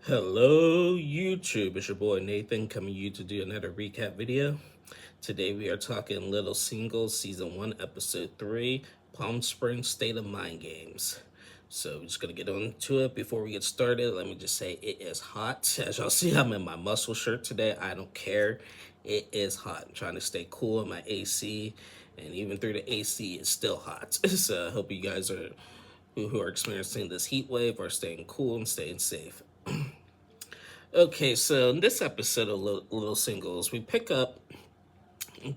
Hello YouTube, it's your boy Nathan coming to you to do another recap video. Today we are talking Little Singles Season 1 Episode 3, Palm Springs State of Mind Games. So we're just going to get on to it. Before we get started, let me just say it is hot. As y'all see, I'm in my muscle shirt today. I don't care. It is hot. I'm trying to stay cool in my AC, and even through the AC, it's still hot. So I hope you guys who are experiencing this heat wave are staying cool and staying safe. Okay, so in this episode of Little Singles, we pick up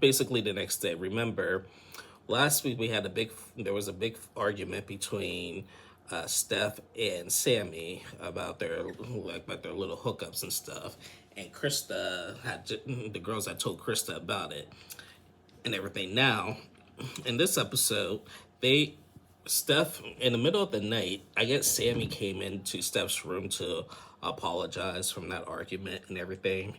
basically the next day. Remember, last week there was a big argument between Steph and Sammy about their little hookups and stuff, and the girls had told Krista about it and everything. Now, in this episode, Steph, in the middle of the night, I guess Sammy came into Steph's room to apologize from that argument and everything.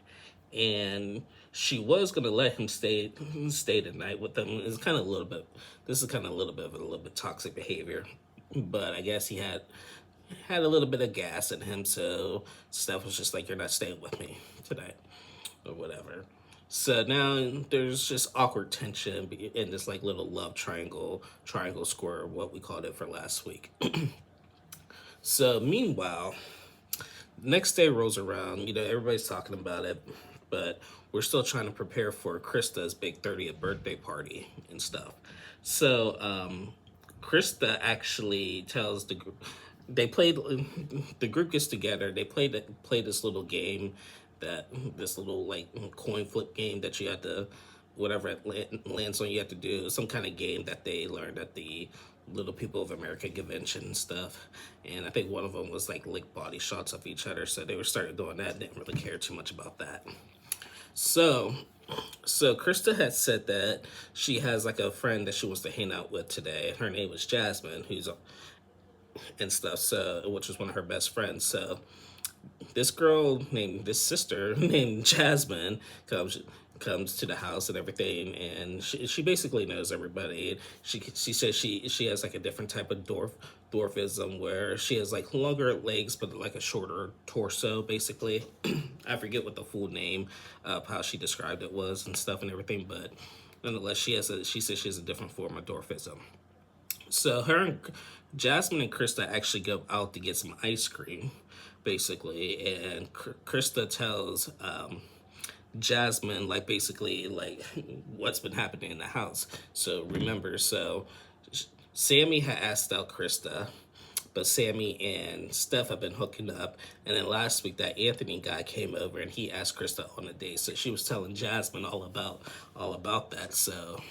And she was gonna let him stay the night with them. It's kind of a little bit. This is kind of a little bit toxic behavior, but I guess he had a little bit of gas in him. So Steph was just like, "You're not staying with me tonight," or whatever. So now there's just awkward tension in this like little love triangle square, what we called it for last week. So meanwhile, next day rolls around. Everybody's talking about it, but we're still trying to prepare for Krista's big 30th birthday party and stuff. So Krista actually tells the group gets together. They play this little game, this little like coin flip game that you have to, whatever it lands on, you have to do some kind of game that they learned at the Little People of America convention and stuff. And I think one of them was like lick body shots of each other. So they were started doing that. Didn't really care too much about that. So Krista had said that she has like a friend that she wants to hang out with today. Her name was Jasmine, and stuff. So, which was one of her best friends. So this sister named Jasmine comes to the house and everything, and she basically knows everybody. She says she has like a different type of dwarfism where she has like longer legs but like a shorter torso basically. I forget what the full name of how she described it was and stuff and everything, but nonetheless she says she has a different form of dwarfism. So Jasmine and Krista actually go out to get some ice cream, basically, and Krista tells Jasmine like basically like what's been happening in the house. So remember, Sammy had asked out Krista, but Sammy and Steph have been hooking up, and then last week that Anthony guy came over and he asked Krista on a date. So she was telling Jasmine all about that. So.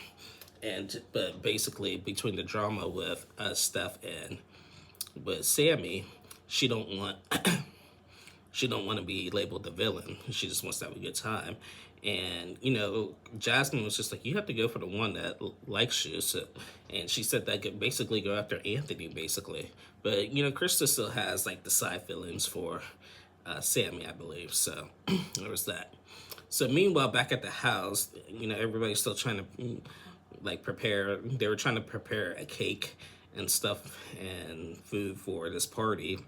But basically, between the drama with Steph and with Sammy, she don't want she don't want to be labeled the villain. She just wants to have a good time. And Jasmine was just like, you have to go for the one that likes you. So, and she said that could basically go after Anthony, basically. But Krista still has like the side feelings for Sammy, I believe. So there was that. So meanwhile, back at the house, everybody's still trying to they were trying to prepare a cake and stuff and food for this party,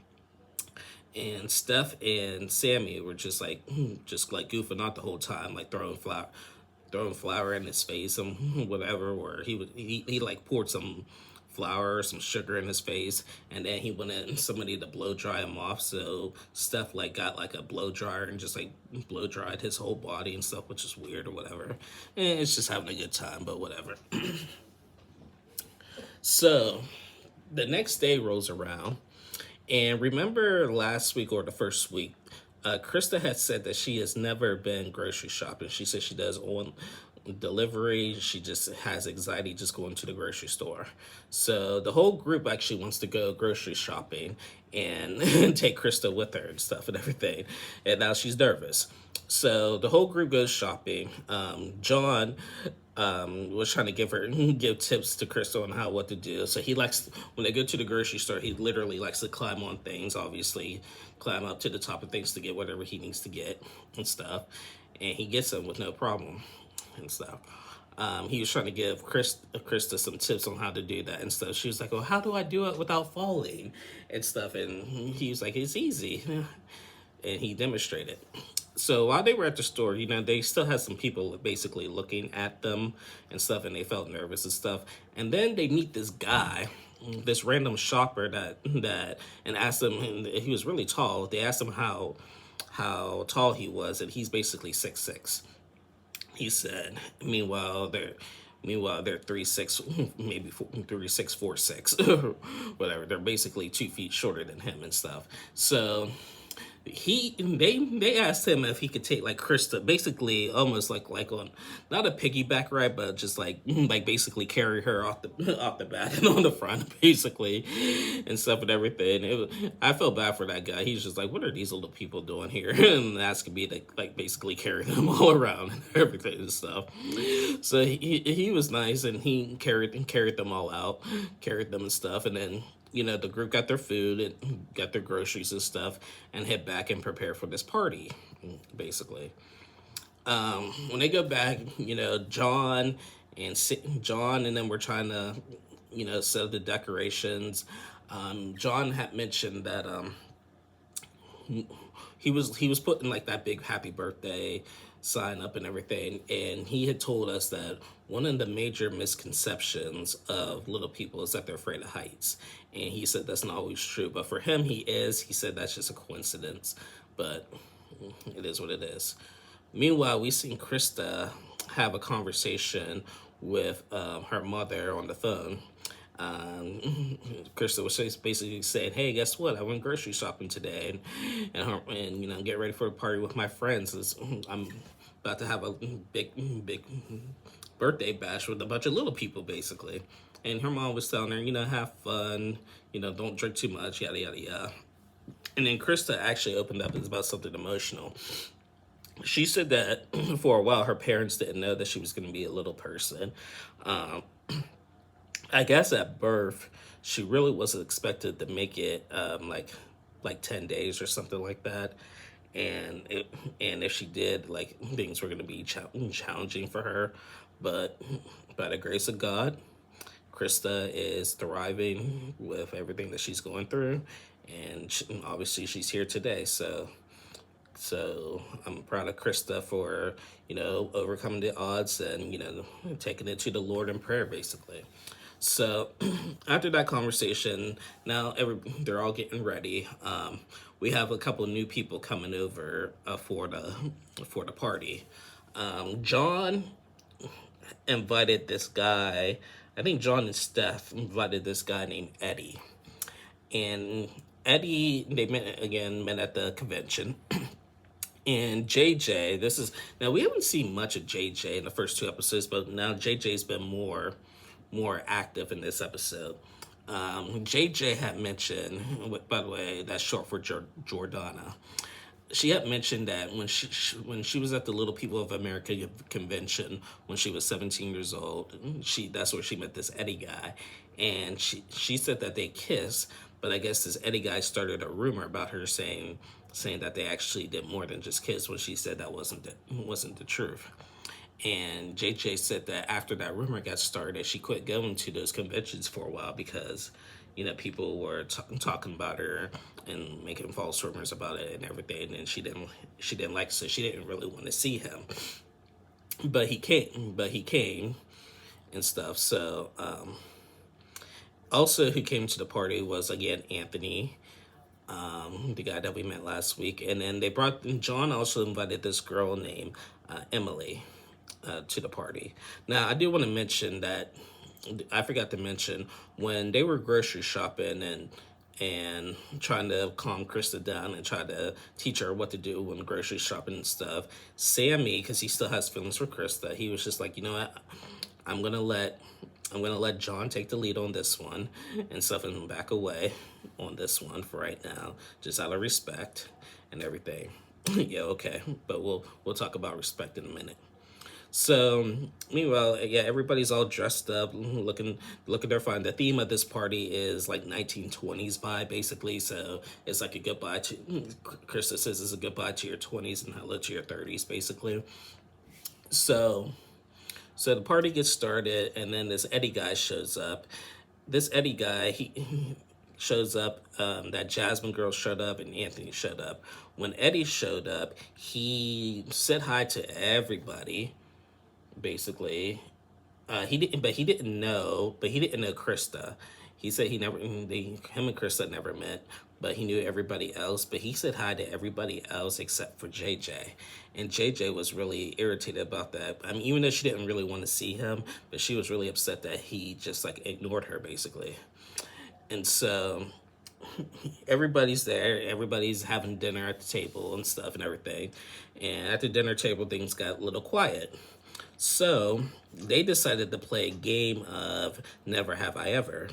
and Steph and Sammy were just like goofing out the whole time, like throwing flour in his face and whatever, or he like poured some flour or some sugar in his face, and then he wanted somebody to blow dry him off. So Steph like got like a blow dryer and just like blow dried his whole body and stuff, which is weird or whatever. And it's just having a good time, but whatever. So the next day rolls around, and remember last week or the first week, Krista had said that she has never been grocery shopping. She said she does on delivery. She just has anxiety just going to the grocery store. So the whole group actually wants to go grocery shopping and take Krista with her and stuff and everything. And now she's nervous. So the whole group goes shopping. John was trying to give tips to Krista on what to do. So he likes, when they go to the grocery store, he literally likes to climb on things, obviously, climb up to the top of things to get whatever he needs to get and stuff. And he gets them with no problem and stuff. He was trying to give Krista some tips on how to do that and stuff. She was like, "Oh, how do I do it without falling?" and stuff. And he was like, "It's easy." and he demonstrated. So while they were at the store, they still had some people basically looking at them and stuff, and they felt nervous and stuff. And then they meet this guy, this random shopper and asked him. And he was really tall. They asked him how tall he was, and he's basically 6'6". He said. Meanwhile, they're 3'6", maybe 3'6", 4'6", whatever. They're basically 2 feet shorter than him and stuff. So they asked him if he could take like Krista, basically almost like on not a piggyback ride, but just like basically carry her off the back and on the front, basically, and stuff and everything. I felt bad for that guy. He's just like, what are these little people doing here? And asking me to like basically carry them all around and everything and stuff. So he was nice, and he carried them all out, carried them and stuff, and then the group got their food and got their groceries and stuff and head back and prepare for this party, basically. When they go back, John and then we're trying to, set up the decorations. John had mentioned that he was putting like that big happy birthday sign up and everything, and he had told us that one of the major misconceptions of little people is that they're afraid of heights, and he said that's not always true, but for him he said that's just a coincidence, but it is what it is. Meanwhile, we seen Krista have a conversation with her mother on the phone. Krista was basically saying, "Hey, guess what? I went grocery shopping today, and get ready for a party with my friends. I'm about to have a big birthday bash with a bunch of little people, basically." And her mom was telling her, have fun, don't drink too much, yada yada yada. And then Krista actually opened up about something emotional. She said that for a while her parents didn't know that she was going to be a little person. I guess at birth, she really wasn't expected to make it like 10 days or something like that. And if she did, like things were going to be challenging for her. But by the grace of God, Krista is thriving with everything that she's going through, and obviously she's here today. So I'm proud of Krista for overcoming the odds and taking it to the Lord in prayer, basically. So after that conversation, now they're all getting ready. We have a couple new people coming over for the party. John invited this guy. I think John and Steph invited this guy named Eddie, and Eddie they met at the convention. And JJ, now we haven't seen much of JJ in the first two episodes, but now JJ's been more active in this episode. JJ had mentioned, by the way, that's short for Jordana. She had mentioned that when she was at the Little People of America convention when she was 17 years old, that's where she met this Eddie guy, and she said that they kissed, but I guess this Eddie guy started a rumor about her saying that they actually did more than just kiss, when she said that wasn't the truth. And JJ said that after that rumor got started, she quit going to those conventions for a while because, people were talking about her and making false rumors about it and everything, and she didn't like it, so she didn't really want to see him. But he came and stuff. So also who came to the party was again Anthony, the guy that we met last week, and then John also invited this girl named Emily to the party. Now, I do want to mention that I forgot to mention when they were grocery shopping and trying to calm Krista down and try to teach her what to do when grocery shopping and stuff. Sammy, because he still has feelings for Krista, he was just like, you know what, I'm gonna let John take the lead on this one and stuff, and back away on this one for right now, just out of respect and everything. Yeah, okay, but we'll talk about respect in a minute. So meanwhile, yeah, everybody's all dressed up, looking they're fine. The theme of this party is like 1920s vibe, basically. So it's like a goodbye to Krista says it's a goodbye to your 20s and hello to your 30s, basically. So the party gets started, and then this Eddie guy shows up. This Eddie guy, shows up, that Jasmine girl showed up, and Anthony showed up. When Eddie showed up, he said hi to everybody, basically. But he didn't know Krista. He said him and Krista never met, but he knew everybody else. But he said hi to everybody else except for JJ, and JJ was really irritated about that. I mean, even though she didn't really want to see him, but she was really upset that he just like ignored her basically. And so everybody's there, everybody's having dinner at the table and stuff and everything. And at the dinner table, things got a little quiet. So they decided to play a game of Never Have I Ever.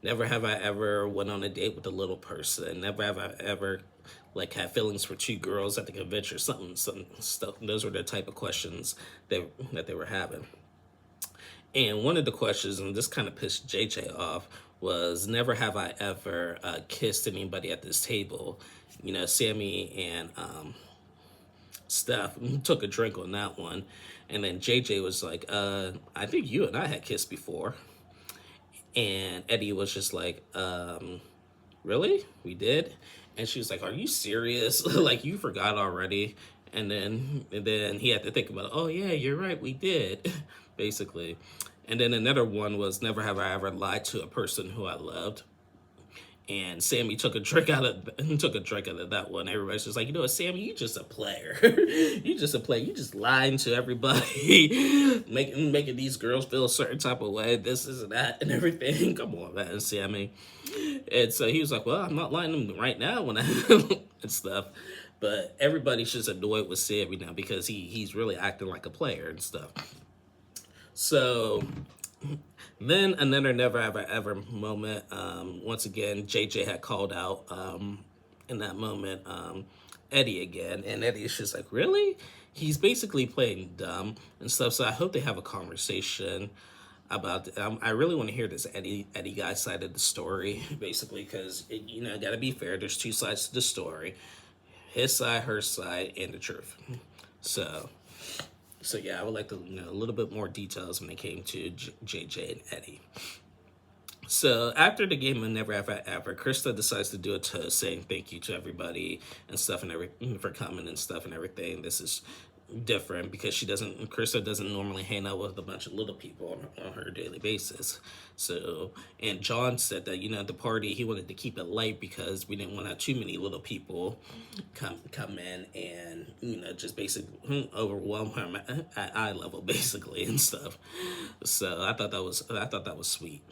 Never have I ever went on a date with a little person. Never have I ever like had feelings for two girls at the convention. Something stuff. Those were the type of questions that they were having. And one of the questions, and this kind of pissed JJ off, was never have I ever kissed anybody at this table. You know, Sammy and Steph took a drink on that one. And then JJ was like, I think you and I had kissed before. And Eddie was just like, really? We did? And she was like, are you serious? Like, you forgot already? And then he had to think about it. Oh, yeah, you're right, we did, basically. And then another one was, never have I ever lied to a person who I loved. And Sammy took a drink out of that one. Everybody's just like, you know what, Sammy, you just a player. You just a player. You just lying to everybody, making these girls feel a certain type of way. This is that and everything. Come on, man, Sammy. And so he was like, well, I'm not lying to them right now when I and stuff. But everybody's just annoyed with Sammy now because he's really acting like a player and stuff. So then another never ever ever moment. Once again, JJ had called out in that moment Eddie again, and Eddie's just like, really? He's basically playing dumb and stuff. So I hope they have a conversation about. I really want to hear this Eddie guy's side of the story, basically, because you know, gotta be fair. There's two sides to the story: his side, her side, and the truth. So. So yeah, I would like to know a little bit more details when it came to JJ and Eddie. So after the game of Never Have I Ever, Krista decides to do a toast saying thank you to everybody and stuff and everything for coming and stuff and everything. This is different because Krista doesn't normally hang out with a bunch of little people on her daily basis. So, and John said that, you know, at the party, he wanted to keep it light because we didn't want to have too many little people come in and, you know, just basically overwhelm her at eye level, basically, and stuff. So I thought that was sweet.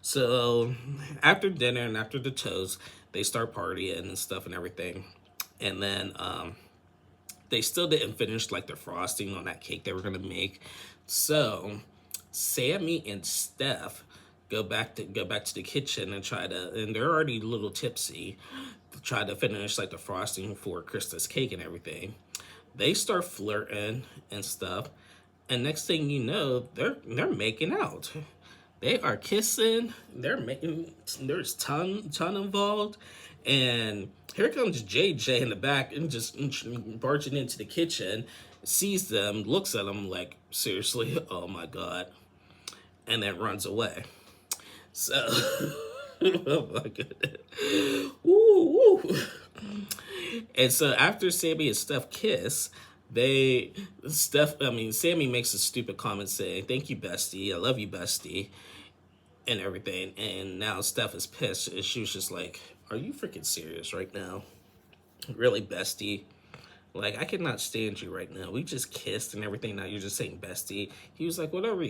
So after dinner and after the toast, they start partying and stuff and everything. And then they still didn't finish like the frosting on that cake they were gonna make. So Sammy and Steph go back to the kitchen and and they're already a little tipsy, try to finish like the frosting for Krista's cake and everything. They start flirting and stuff, and next thing you know, they're making out. They are kissing. There's tongue involved, and here comes JJ in the back and just barging into the kitchen, sees them, looks at them like, seriously, oh my god, and then runs away. So, oh my goodness, woo, woo. And so after Sammy and Steph kiss, Sammy makes a stupid comment saying, "Thank you, bestie. I love you, bestie," and everything. And now Steph is pissed. And she was just like, are you freaking serious right now? Really, bestie? Like, I cannot stand you right now. We just kissed and everything. Now you're just saying bestie. He was like, whatever.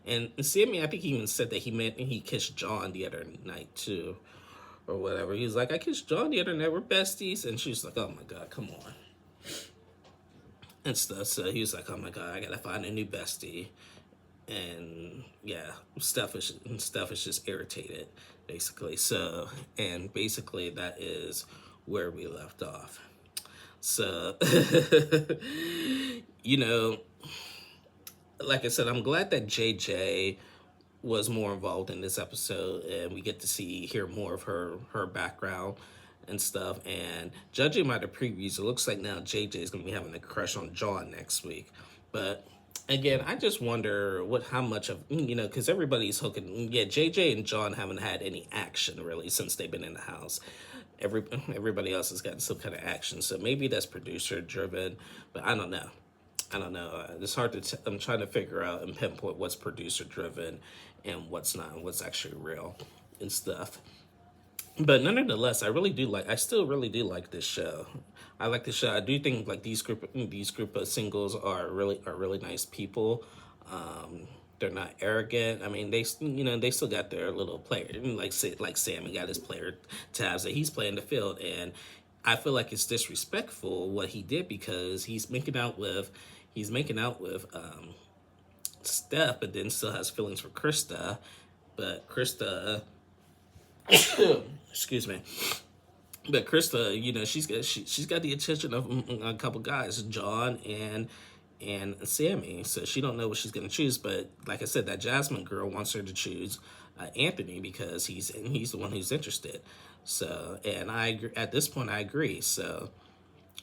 And Sammy, I think he even said that he kissed John the other night too, or whatever. He was like, I kissed John the other night. We're besties. And she was like, oh my god, come on. And stuff. So he was like, oh my god, I gotta find a new bestie. And yeah, Steph is just irritated, basically. So, and basically that is where we left off. So, you know, like I said, I'm glad that JJ was more involved in this episode, and we get to hear more of her background and stuff. And judging by the previews, it looks like now JJ is gonna be having a crush on John next week, but again, I just wonder how much of, because everybody's hooking. Yeah, JJ and John haven't had any action really since they've been in the house. Everybody else has gotten some kind of action, so maybe that's producer driven, but I don't know. I don't know. It's hard to. I'm trying to figure out and pinpoint what's producer driven and what's not, and what's actually real and stuff. But nonetheless, I really do like. I still really do like this show. I like this show. I do think like these group of singles are really nice people. They're not arrogant. I mean, they still got their little player. Like Sammy got his player tabs that he's playing the field, and I feel like it's disrespectful what he did because he's making out with Steph, but then still has feelings for Krista. But Krista, excuse me. But Krista, she's got the attention of a couple guys, John and Sammy. So she don't know what she's gonna choose. But like I said, that Jasmine girl wants her to choose Anthony because he's the one who's interested. So and I agree, at this point I agree. So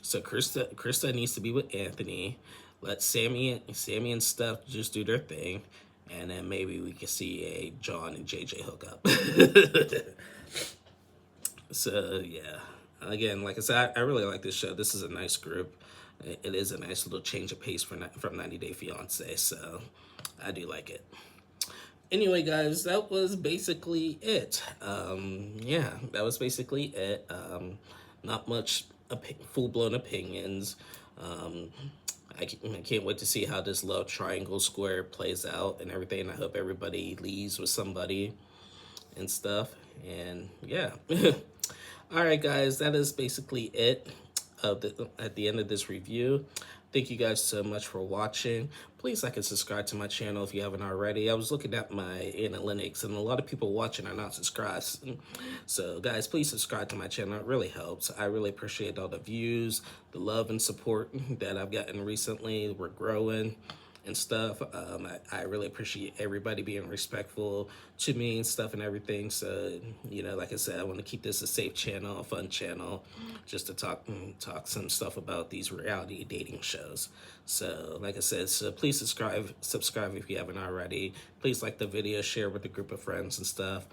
Krista needs to be with Anthony. Let Sammy and Steph just do their thing, and then maybe we can see a John and JJ hook up. So yeah, again, like I said, I really like this show. This is a nice group. It is a nice little change of pace from 90 Day Fiance. So I do like it. Anyway, guys, that was basically it. Yeah, that was basically it. Not much full blown opinions. Um, I can't wait to see how this love triangle square plays out and everything. I hope everybody leaves with somebody and stuff. And yeah. All right, guys, that is basically it at the end of this review. Thank you guys so much for watching. Please like and subscribe to my channel if you haven't already. I was looking at my analytics, and a lot of people watching are not subscribed. So, guys, please subscribe to my channel. It really helps. I really appreciate all the views, the love and support that I've gotten recently. We're growing and stuff. I really appreciate everybody being respectful to me and stuff and everything. So, like I said, I want to keep this a safe channel, a fun channel, just to talk some stuff about these reality dating shows. So, like I said, so please subscribe if you haven't already. Please like the video, share with a group of friends and stuff.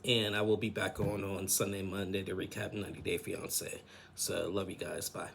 And I will be back on Sunday, Monday to recap 90 Day Fiance. So, love you guys. Bye.